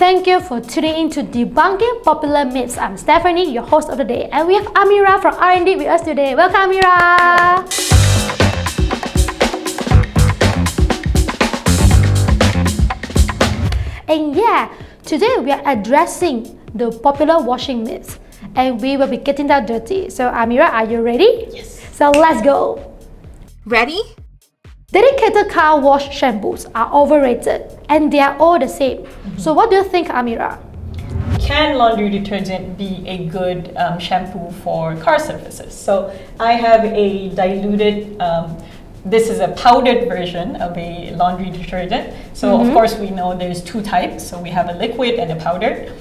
thank you for tuning in to Debunking Popular Myths. I'm Stephanie, your host of the day, and we have Amira from R&D with us today. Welcome, Amira! And yeah, today we are addressing the popular washing myths, and we will be getting that dirty. So Amira, are you ready? Yes. So let's go! Ready? Dedicated car wash shampoos are overrated and they are all the same. So what do you think, Amira? Can laundry detergent be a good shampoo for car surfaces? So I have a diluted, this is a powdered version of a laundry detergent. So of course we know there's two types. So we have a liquid and a powdered.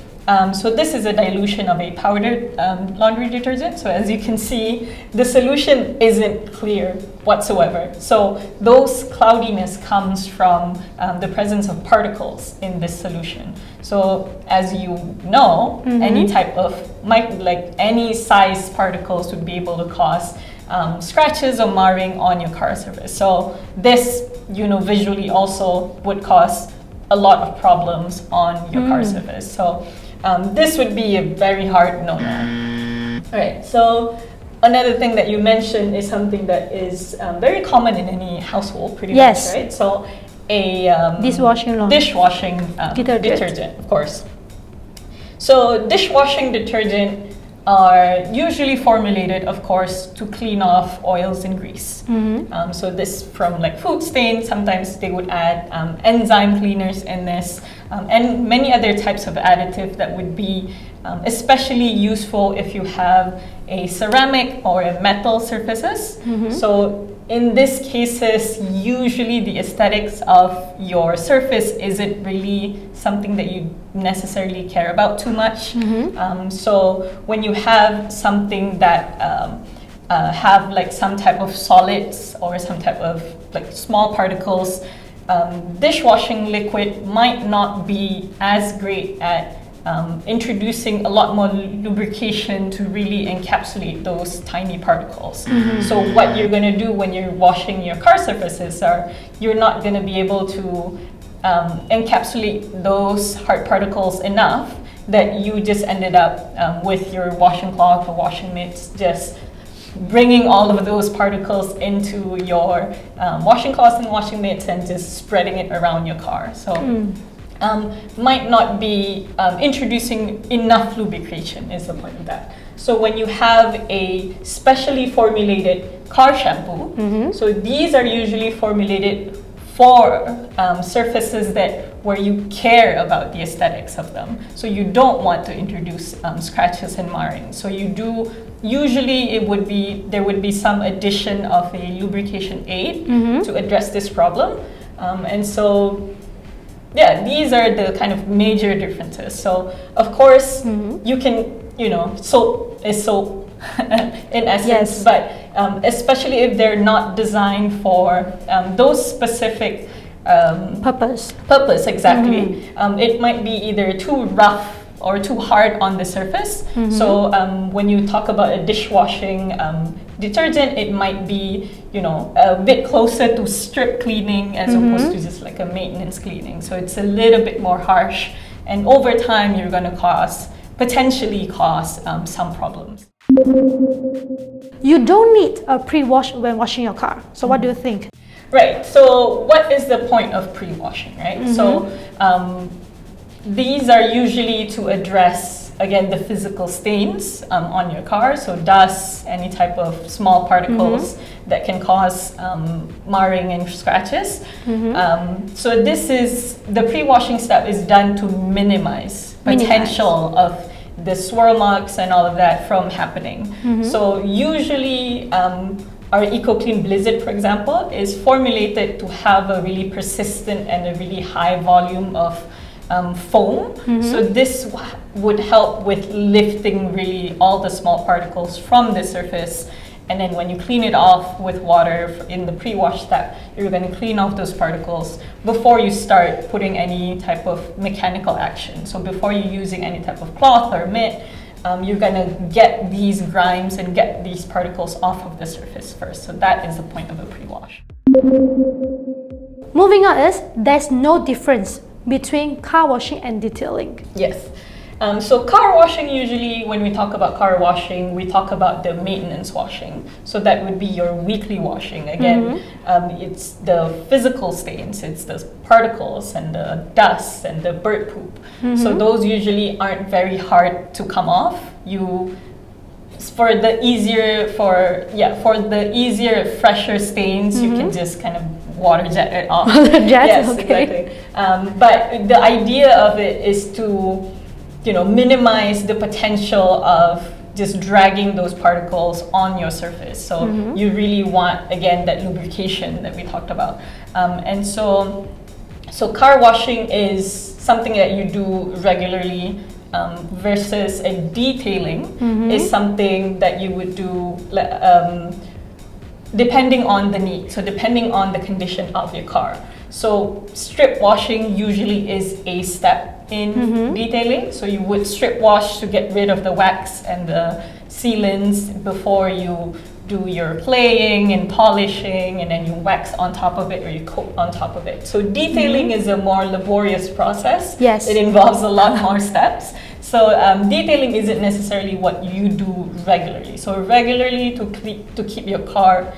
So this is a dilution of a powdered laundry detergent. So as you can see, the solution isn't clear whatsoever. So those cloudiness comes from the presence of particles in this solution. So as you know, any type of, like any size particles would be able to cause scratches or marring on your car surface. So this, visually also would cause a lot of problems on your car surface. So this would be a very hard no-no. All right, so another thing that you mentioned is something that is very common in any household, pretty much, right? So a dishwashing detergent, of course. So dishwashing detergent are usually formulated, of course, to clean off oils and grease. So this from like food stains, sometimes they would add enzyme cleaners in this, and many other types of additive that would be especially useful if you have a ceramic or a metal surfaces. So in these cases, usually the aesthetics of your surface isn't really something that you necessarily care about too much. So when you have something that have like some type of solids or some type of like small particles, dishwashing liquid might not be as great at introducing a lot more lubrication to really encapsulate those tiny particles. So what you're going to do when you're washing your car surfaces are you're not going to be able to encapsulate those hard particles enough that you just ended up with your washing cloth or washing mitts just bringing all of those particles into your washing cloths and washing mitts and just spreading it around your car. So might not be introducing enough lubrication is the point of that. So when you have a specially formulated car shampoo, so these are usually formulated for surfaces where you care about the aesthetics of them. So you don't want to introduce scratches and marring. So you do, usually there would be some addition of a lubrication aid to address this problem. And so yeah, these are the kind of major differences. So of course you can, soap is soap in essence, but especially if they're not designed for those specific purpose, exactly. It might be either too rough or too hard on the surface. So when you talk about a dishwashing detergent, it might be, a bit closer to strip cleaning as opposed to just like a maintenance cleaning. So it's a little bit more harsh, and over time you're going to potentially cause some problems. You don't need a pre-wash when washing your car. So what do you think? Right. So what is the point of pre-washing, right? So these are usually to address, again, the physical stains on your car. So dust, any type of small particles that can cause marring and scratches. So the pre-washing step is done to minimize potential of the swirl marks and all of that from happening. So usually our EcoClean Blizzard, for example, is formulated to have a really persistent and a really high volume of foam. So this would help with lifting really all the small particles from the surface. And then when you clean it off with water in the pre-wash step, you're going to clean off those particles before you start putting any type of mechanical action. So before you're using any type of cloth or mitt, you're going to get these grimes and get these particles off of the surface first. So that is the point of a pre-wash. Moving on is, there's no difference between car washing and detailing? Yes. So car washing, usually when we talk about car washing, we talk about the maintenance washing. So that would be your weekly washing. Again, it's the physical stains, it's the particles and the dust and the bird poop. So those usually aren't very hard to come off. For the easier, fresher stains, you can just kind of water jet it off. Yes, okay. Exactly. But the idea of it is to minimize the potential of just dragging those particles on your surface. So you really want, again, that lubrication that we talked about. And so car washing is something that you do regularly, versus a detailing is something that you would do depending on the need. So depending on the condition of your car. So strip washing usually is a step in detailing. So you would strip wash to get rid of the wax and the sealants before you do your claying and polishing, and then you wax on top of it or you coat on top of it. So detailing is a more laborious process. Yes. It involves a lot more steps. So detailing isn't necessarily what you do regularly. So regularly to keep your car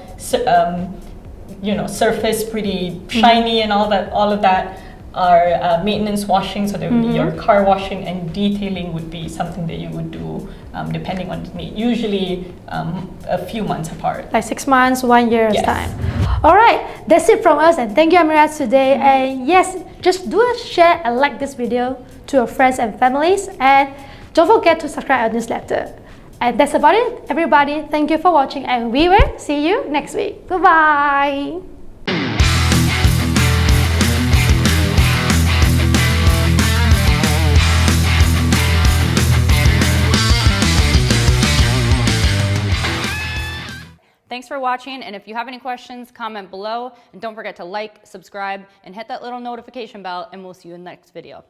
surface pretty shiny and all of that are maintenance washing. So there would be your car washing, and detailing would be something that you would do depending on the need, usually a few months apart. Like 6 months, 1 year's Yes. time. All right, that's it from us, and thank you, Amira, today. And yes, just do share and like this video to your friends and families, and don't forget to subscribe our newsletter. And that's about it, everybody. Thank you for watching, and we will see you next week. Goodbye. Thanks for watching, and if you have any questions, comment below, and don't forget to like, subscribe, and hit that little notification bell, and we'll see you in the next video.